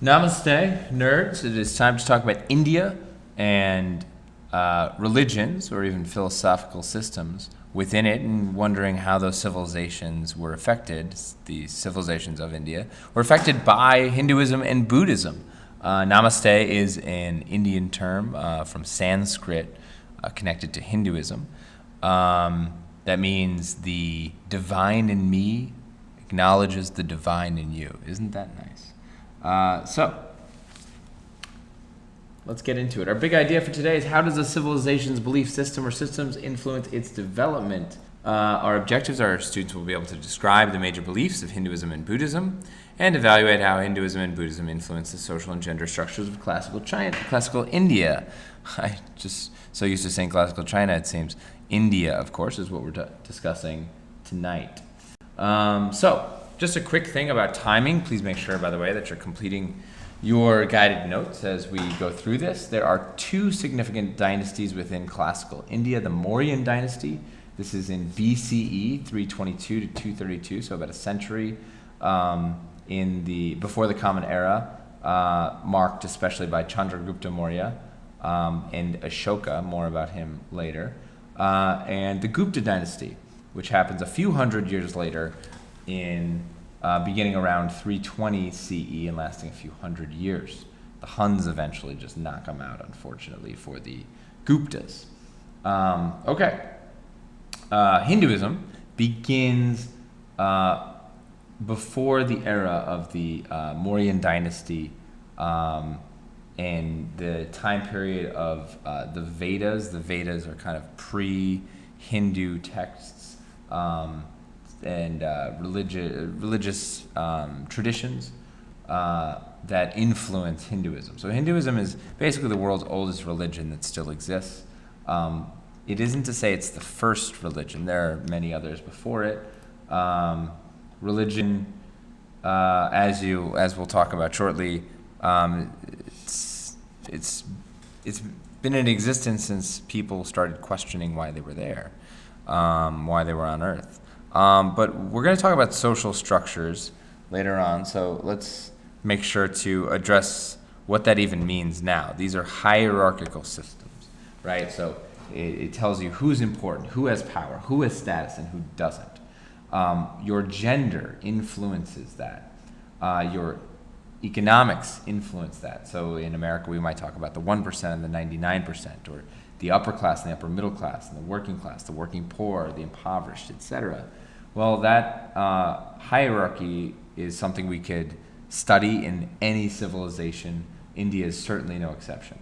Namaste, nerds. It is time to talk about India and religions or even philosophical systems within it, and wondering how those civilizations were affected, the civilizations of India, were affected by Hinduism and Buddhism. Namaste is an Indian term from Sanskrit connected to Hinduism. That means the divine in me acknowledges the divine in you. Isn't that nice? So, let's get into it. Our big idea for today is, how does a civilization's belief system or systems influence its development? Our objectives are students will be able to describe the major beliefs of Hinduism and Buddhism and evaluate how Hinduism and Buddhism influence the social and gender structures of classical India. I just so used to saying classical China, it seems. India, of course, is what we're discussing tonight. So, just a quick thing about timing. Please make sure, by the way, that you're completing your guided notes as we go through this. There are two significant dynasties within classical India. The Mauryan dynasty, this is in BCE, 322 to 232, so about a century before the Common Era, marked especially by Chandragupta Maurya and Ashoka, more about him later, and the Gupta dynasty, which happens a few hundred years later, in beginning around 320 CE and lasting a few hundred years. The Huns eventually just knock them out, unfortunately, for the Guptas. Hinduism begins before the era of the Mauryan dynasty and the time period of the Vedas. The Vedas are kind of pre-Hindu texts and religious traditions that influence Hinduism. So Hinduism is basically the world's oldest religion that still exists. It isn't to say it's the first religion. There are many others before it. Religion, as we'll talk about shortly, it's been in existence since people started questioning why they were there, why they were on Earth. But we're going to talk about social structures later on, so let's make sure to address what that even means now. These are hierarchical systems, right? So it tells you who's important, who has power, who has status, and who doesn't. Your gender influences that. Your economics influence that. So in America, we might talk about the 1% and the 99%, or the upper class and the upper middle class, and the working poor, the impoverished, etc. Well, that hierarchy is something we could study in any civilization. India is certainly no exception.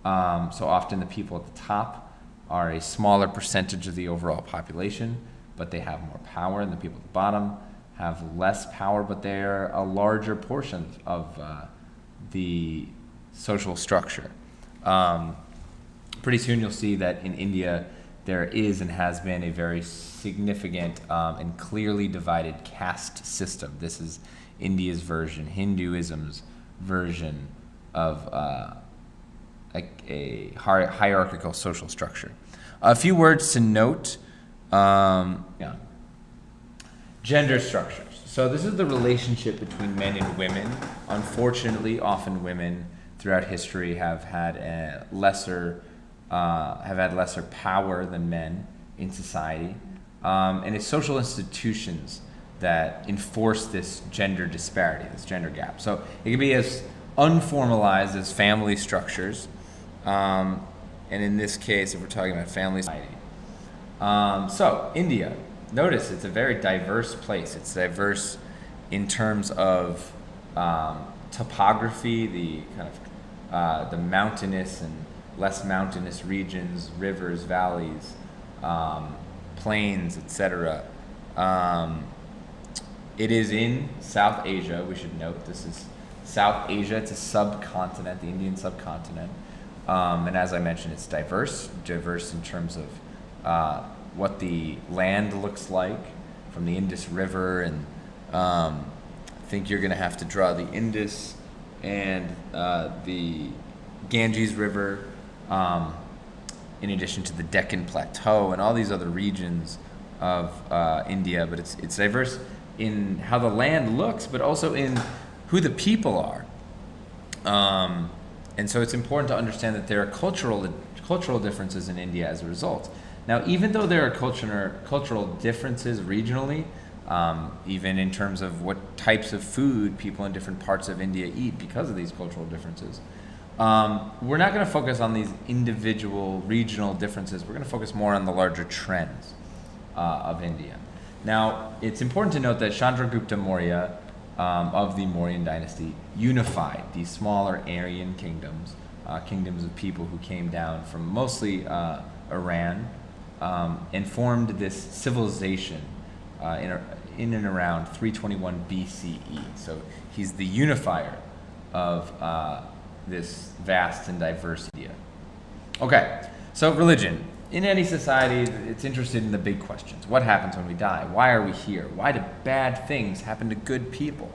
So often the people at the top are a smaller percentage of the overall population, but they have more power, and the people at the bottom have less power, but they're a larger portion of the social structure. Pretty soon you'll see that in India there is and has been a very significant and clearly divided caste system. This is India's version, Hinduism's version of a hierarchical social structure. A few words to note. Gender structures. So this is the relationship between men and women. Unfortunately, often women throughout history have had lesser power than men in society, and it's social institutions that enforce this gender disparity, this gender gap. So it can be as unformalized as family structures, and in this case, if we're talking about family society. So India, notice it's a very diverse place. It's diverse in terms of topography, the kind of the mountainous and less mountainous regions, rivers, valleys, plains, etc. It is in South Asia. We should note this is South Asia. It's a subcontinent, the Indian subcontinent, and as I mentioned, it's diverse in terms of what the land looks like from the Indus River, and I think you're going to have to draw the Indus and the Ganges River, in addition to the Deccan Plateau and all these other regions of India. But it's diverse in how the land looks, but also in who the people are. Um, and so it's important to understand that there are cultural differences in India as a result. Now, even though there are cultural differences regionally, even in terms of what types of food people in different parts of India eat because of these cultural differences, we're not going to focus on these individual regional differences. We're going to focus more on the larger trends of India. Now, it's important to note that Chandragupta Maurya of the Mauryan dynasty unified these smaller Aryan kingdoms, kingdoms of people who came down from mostly Iran, and formed this civilization in and around 321 BCE. So he's the unifier of this vast and diverse India. Okay, so religion. In any society, it's interested in the big questions. What happens when we die? Why are we here? Why do bad things happen to good people?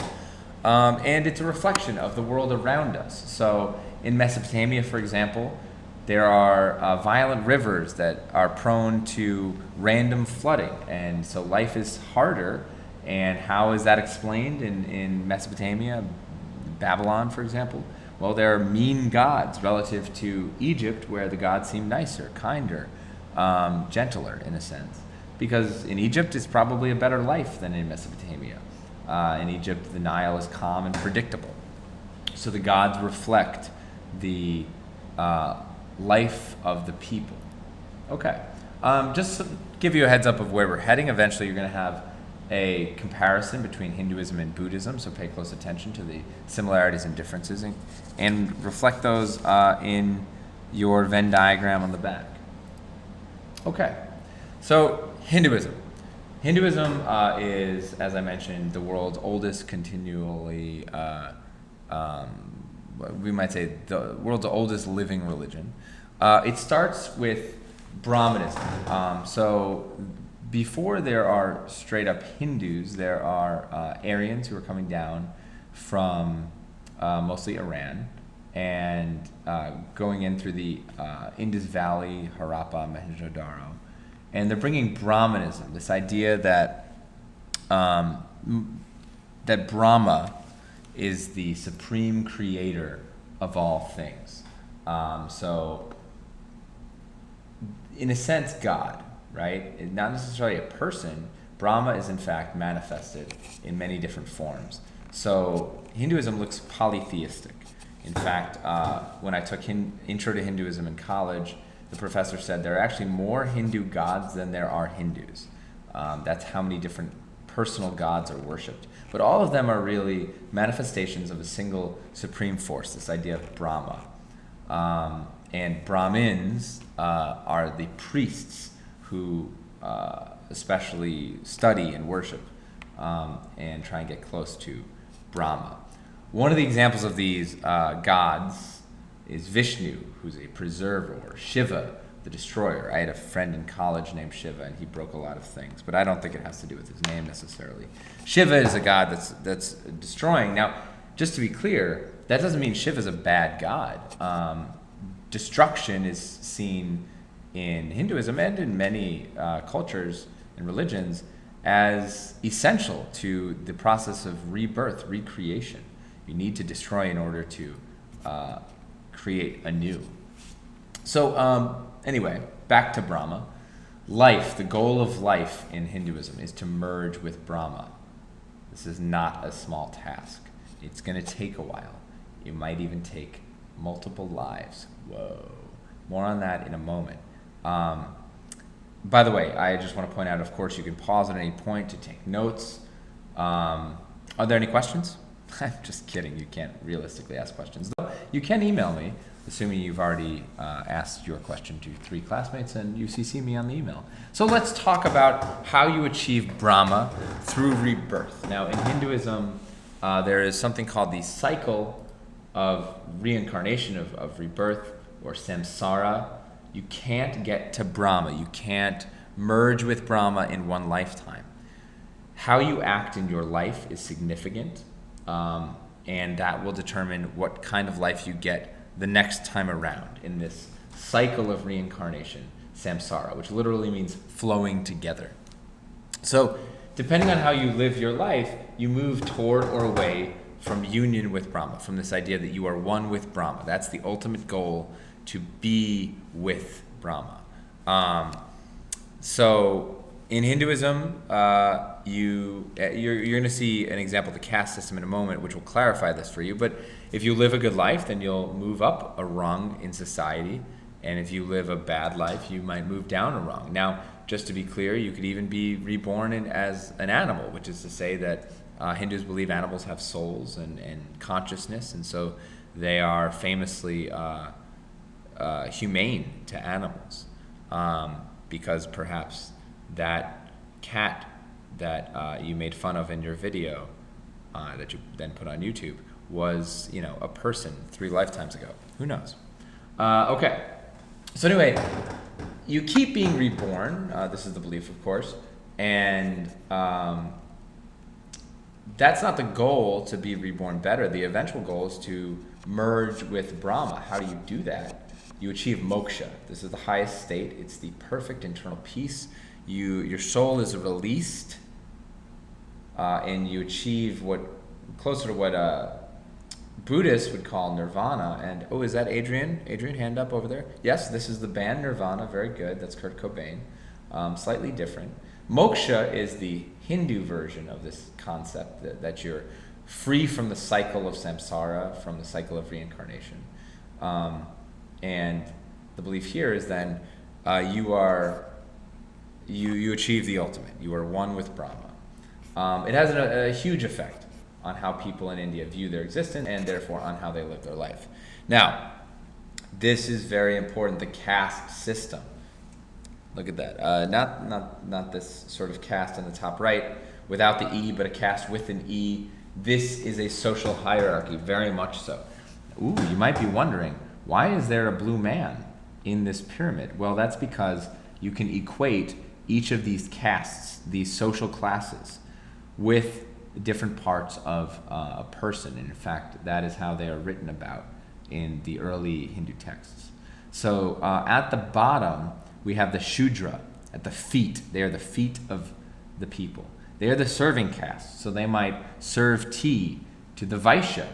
And it's a reflection of the world around us. So in Mesopotamia, for example, there are violent rivers that are prone to random flooding. And so life is harder. And how is that explained in Mesopotamia, Babylon, for example? Well, there are mean gods relative to Egypt, where the gods seem nicer, kinder, gentler in a sense. Because in Egypt, it's probably a better life than in Mesopotamia. In Egypt, the Nile is calm and predictable. So the gods reflect the life of the people. Okay. Just to give you a heads up of where we're heading, eventually you're going to have a comparison between Hinduism and Buddhism, so pay close attention to the similarities and differences and reflect those in your Venn diagram on the back. Okay, so Hinduism. Hinduism is, as I mentioned, the world's oldest continually, we might say the world's oldest living religion. It starts with Brahmanism. So before there are straight up Hindus, there are Aryans who are coming down from mostly Iran and going in through the Indus Valley, Harappa, Mohenjo-daro. And they're bringing Brahmanism, this idea that that Brahma is the supreme creator of all things. So, in a sense, God, right? Not necessarily a person. Brahma is in fact manifested in many different forms. So Hinduism looks polytheistic. In fact, when I took Intro to Hinduism in college, the professor said there are actually more Hindu gods than there are Hindus. That's how many different personal gods are worshipped. But all of them are really manifestations of a single supreme force, this idea of Brahma. And Brahmins are the priests who especially study and worship and try and get close to Brahma. One of the examples of these gods is Vishnu, who's a preserver, or Shiva, the destroyer. I had a friend in college named Shiva, and he broke a lot of things, but I don't think it has to do with his name necessarily. Shiva is a god that's destroying. Now, just to be clear, that doesn't mean Shiva is a bad god. Destruction is seen in Hinduism and in many cultures and religions as essential to the process of rebirth, recreation. You need to destroy in order to create anew. So anyway, back to Brahma. Life, the goal of life in Hinduism is to merge with Brahma. This is not a small task. It's going to take a while. It might even take multiple lives. Whoa. More on that in a moment. By the way, I just want to point out, of course, you can pause at any point to take notes. Are there any questions? I'm just kidding. You can't realistically ask questions. Though you can email me, assuming you've already asked your question to 3 classmates and you CC me on the email. So let's talk about how you achieve Brahma through rebirth. Now, in Hinduism, there is something called the cycle of reincarnation, of rebirth, or samsara. You can't get to Brahma. You can't merge with Brahma in one lifetime. How you act in your life is significant. And that will determine what kind of life you get the next time around in this cycle of reincarnation, samsara, which literally means flowing together. So depending on how you live your life, you move toward or away from union with Brahma, from this idea that you are one with Brahma. That's the ultimate goal, to be with Brahma. So in Hinduism, you're going to see an example of the caste system in a moment, which will clarify this for you. But if you live a good life, then you'll move up a rung in society. And if you live a bad life, you might move down a rung. Now, just to be clear, you could even be reborn as an animal, which is to say that Hindus believe animals have souls and consciousness, and so they are famously humane to animals, because perhaps that cat that you made fun of in your video that you then put on YouTube was, a person 3 lifetimes ago. Who knows? Okay. So anyway, you keep being reborn. This is the belief, of course, and that's not the goal, to be reborn better. The eventual goal is to merge with Brahma. How do you do that? You achieve moksha. This is the highest state. It's the perfect internal peace. Your soul is released, and you achieve closer to what Buddhists would call nirvana. And is that Adrian? Adrian, hand up over there. Yes, this is the band Nirvana. Very good. That's Kurt Cobain. Slightly different. Moksha is the Hindu version of this concept, that you're free from the cycle of samsara, from the cycle of reincarnation. And the belief here is then you achieve the ultimate. You are one with Brahma. It has a huge effect on how people in India view their existence, and therefore on how they live their life. Now, this is very important, the caste system. Look at that. Not this sort of caste on the top right without the E, but a caste with an E. This is a social hierarchy, very much so. Ooh, you might be wondering, why is there a blue man in this pyramid? Well, that's because you can equate each of these castes, these social classes, with different parts of a person. And in fact, that is how they are written about in the early Hindu texts. So at the bottom, we have the Shudra, at the feet. They are the feet of the people. They are the serving caste, so they might serve tea to the Vaishya,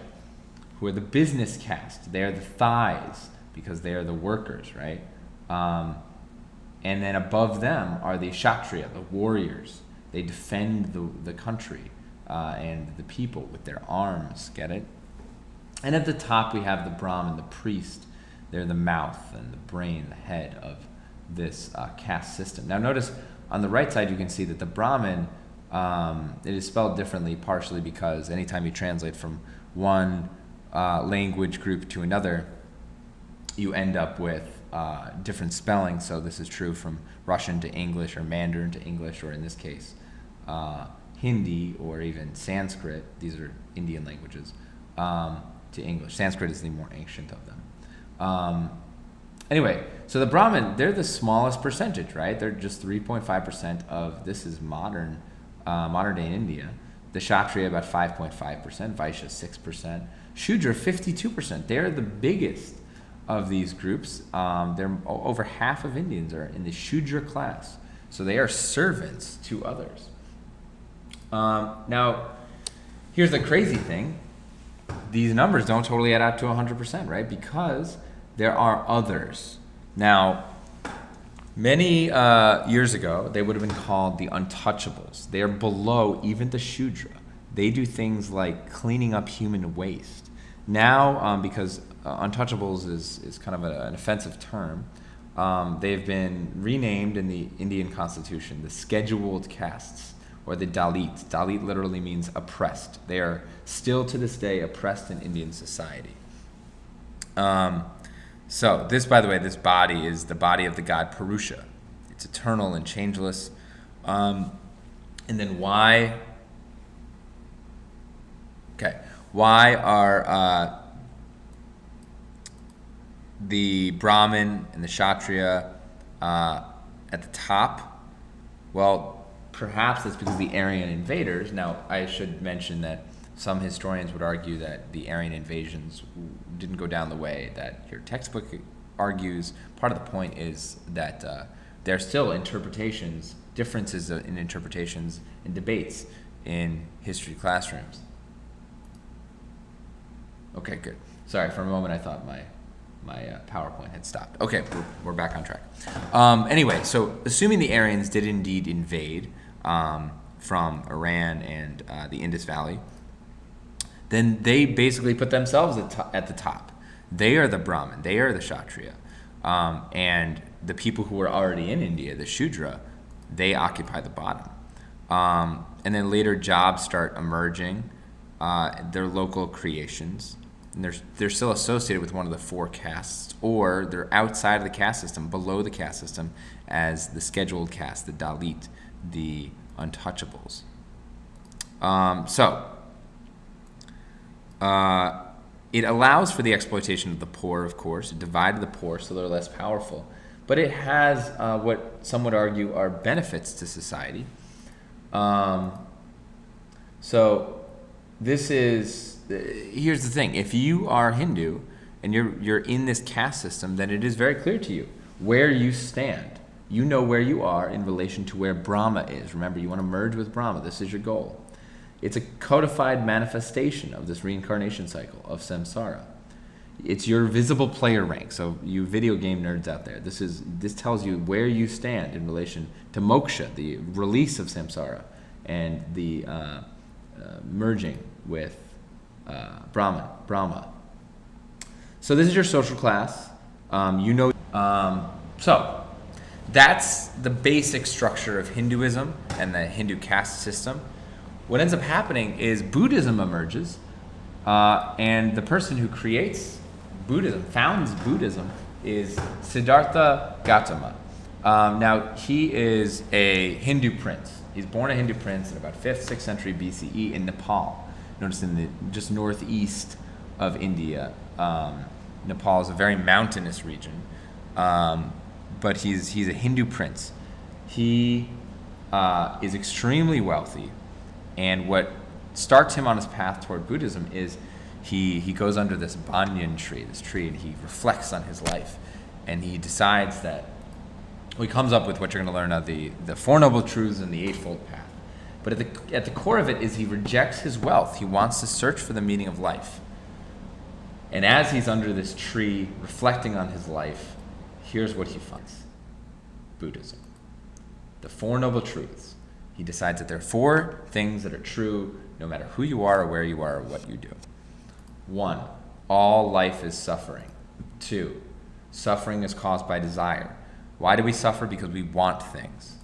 who are the business caste. They are the thighs, because they are the workers, right? And then above them are the Kshatriya, the warriors. They defend the country and the people with their arms, get it? And at the top we have the Brahmin, the priest. They're the mouth and the brain, the head of this caste system. Now notice on the right side you can see that the Brahmin, it is spelled differently, partially because anytime you translate from one language group to another, you end up with different spelling. So this is true from Russian to English, or Mandarin to English, or in this case, Hindi, or even Sanskrit. These are Indian languages, to English. Sanskrit is the more ancient of them. Anyway, so the Brahmin, they're the smallest percentage, right? They're just 3.5% of, this is modern day India. The Kshatriya about 5.5%, Vaishya 6%, Shudra 52%. They're the biggest of these groups. They're over half of Indians are in the Shudra class. So they are servants to others. Now, here's the crazy thing. These numbers don't totally add up to 100%, right? Because there are others. Now, many years ago, they would have been called the untouchables. They are below even the Shudra. They do things like cleaning up human waste. Now, because untouchables is kind of an offensive term, they've been renamed in the Indian Constitution the scheduled castes, or the Dalit. Dalit literally means oppressed. They are still to this day oppressed in Indian society. So this, by the way, this body is the body of the god Purusha. It's eternal and changeless. And then why are the Brahmin and the Kshatriya at the top? Well, perhaps that's because the Aryan invaders. Now, I should mention that some historians would argue that the Aryan invasions didn't go down the way that your textbook argues. Part of the point is that there are still interpretations, differences in interpretations and debates in history classrooms. Okay, good. Sorry, for a moment I thought my PowerPoint had stopped. Okay, we're back on track. Anyway, so assuming the Aryans did indeed invade from Iran and the Indus Valley, then they basically put themselves at the top. They are the Brahmin, they are the Kshatriya. And the people who were already in India, the Shudra, they occupy the bottom. And then later jobs start emerging, they're local creations. And they're still associated with one of the four castes, or they're outside of the caste system, below the caste system, as the scheduled caste, the Dalit, the untouchables. It allows for the exploitation of the poor, of course. It divided the poor so they're less powerful. But it has what some would argue are benefits to society. Here's the thing. If you are Hindu and you're in this caste system, then it is very clear to you where you stand. You know where you are in relation to where Brahma is. Remember, you want to merge with Brahma. This is your goal. It's a codified manifestation of this reincarnation cycle of samsara. It's your visible player rank. So you video game nerds out there, this tells you where you stand in relation to moksha, the release of samsara, and the merging with Brahma. So this is your social class. So that's the basic structure of Hinduism and the Hindu caste system. What ends up happening is Buddhism emerges, and the person who creates Buddhism, founds Buddhism, is Siddhartha Gautama. Now, he is a Hindu prince. He's born a Hindu prince in about 5th, 6th century BCE in Nepal. Notice in the just northeast of India. Nepal is a very mountainous region, but he's a Hindu prince. He is extremely wealthy. And what starts him on his path toward Buddhism is he goes under this banyan tree, and he reflects on his life. And he decides that, he comes up with what you're going to learn of the Four Noble Truths and the Eightfold Path. But at the core of it is he rejects his wealth. He wants to search for the meaning of life. And as he's under this tree, reflecting on his life, here's what he finds. Buddhism. The Four Noble Truths. He decides that there are 4 things that are true no matter who you are or where you are or what you do. 1, all life is suffering. 2, suffering is caused by desire. Why do we suffer? Because we want things.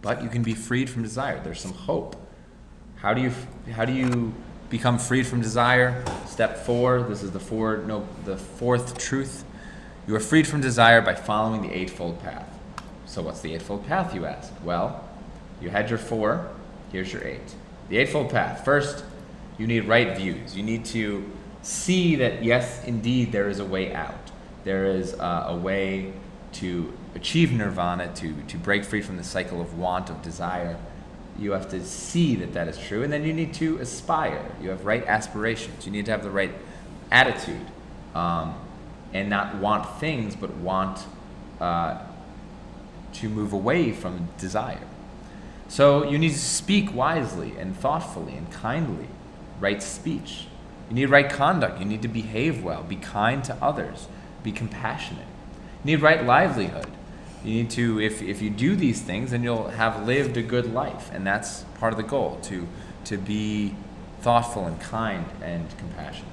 But you can be freed from desire. There's some hope. How do you become freed from desire? Step 4, this is the 4th truth. You are freed from desire by following the Eightfold Path. So what's the Eightfold Path, you ask? Well, you had your 4, here's your 8. The Eightfold Path. First, you need right views. You need to see that, yes, indeed, there is a way out. There is a way to achieve nirvana, to break free from the cycle of want, of desire. You have to see that is true, and then you need to aspire. You have right aspirations. You need to have the right attitude, and not want things, but want to move away from desire. So you need to speak wisely and thoughtfully and kindly, right speech. You need right conduct. You need to behave well, be kind to others, be compassionate. You need right livelihood. You need to, if you do these things, then you'll have lived a good life, and that's part of the goal, to be thoughtful and kind and compassionate.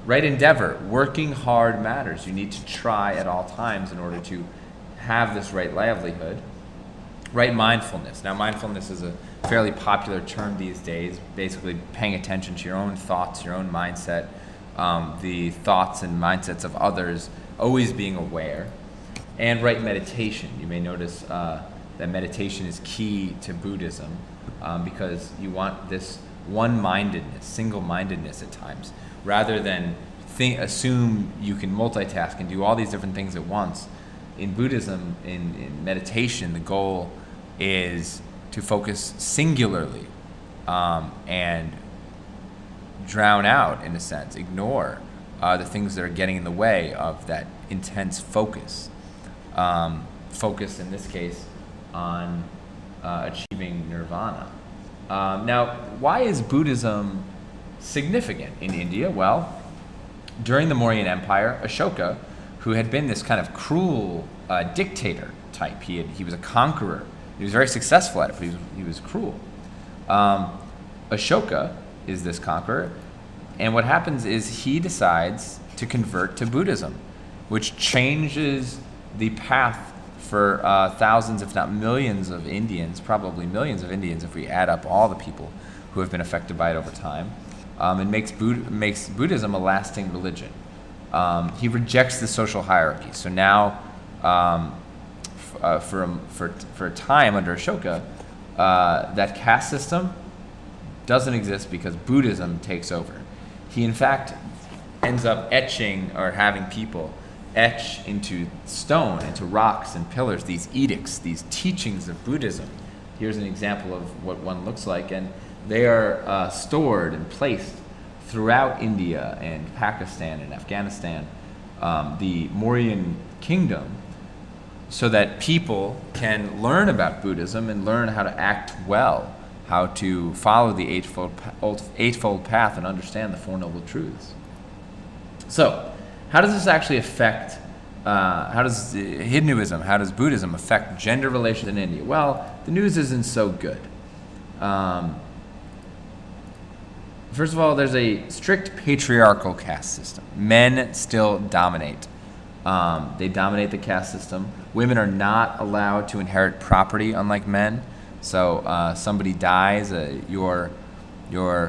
Right endeavor, working hard matters. You need to try at all times in order to have this right livelihood. Right mindfulness. Now, mindfulness is a fairly popular term these days, basically paying attention to your own thoughts, your own mindset, the thoughts and mindsets of others, always being aware. And right meditation. You may notice that meditation is key to Buddhism because you want this one-mindedness, single-mindedness at times, rather than assume you can multitask and do all these different things at once. In Buddhism, in meditation, the goal is to focus singularly and drown out, in a sense, ignore the things that are getting in the way of that intense focus. Focus, in this case, on achieving nirvana. Now, why is Buddhism significant in India? Well, during the Mauryan Empire, Ashoka, who had been this kind of cruel dictator type, he was a conqueror. He was very successful at it, but he was cruel. Ashoka is this conqueror, and what happens is he decides to convert to Buddhism, which changes the path for thousands, if not millions of Indians, probably millions of Indians if we add up all the people who have been affected by it over time, and makes Buddhism a lasting religion. He rejects the social hierarchy. So now, for a time under Ashoka, that caste system doesn't exist because Buddhism takes over. He in fact ends up etching or having people etch into stone, into rocks and pillars, these edicts, these teachings of Buddhism. Here's an example of what one looks like, and they are stored and placed throughout India and Pakistan and Afghanistan, the Mauryan kingdom, so that people can learn about Buddhism and learn how to act well, how to follow the eightfold path and understand the Four Noble Truths. So, how does this actually affect, how does Hinduism, how does Buddhism affect gender relations in India? Well, the news isn't so good. First of all, there's a strict patriarchal caste system. Men still dominate. They dominate the caste system. Women are not allowed to inherit property, unlike men. So somebody dies, your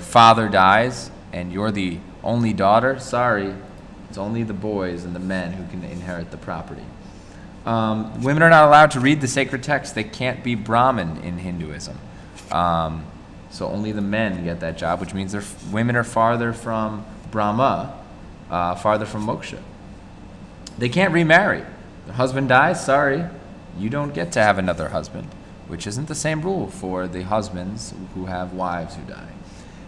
father dies, and you're the only daughter. Sorry, it's only the boys and the men who can inherit the property. Women are not allowed to read the sacred texts. They can't be Brahmin in Hinduism. So only the men get that job, which means women are farther from Brahma, farther from moksha. They can't remarry. Their husband dies, sorry, you don't get to have another husband, which isn't the same rule for the husbands who have wives who die.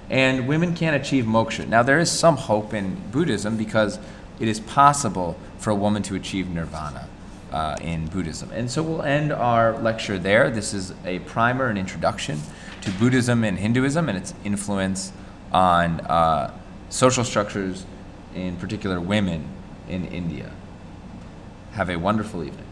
And women can't achieve moksha. Now, there is some hope in Buddhism because it is possible for a woman to achieve nirvana in Buddhism. And so we'll end our lecture there. This is a primer and introduction to Buddhism and Hinduism and its influence on social structures, in particular women in India. Have a wonderful evening.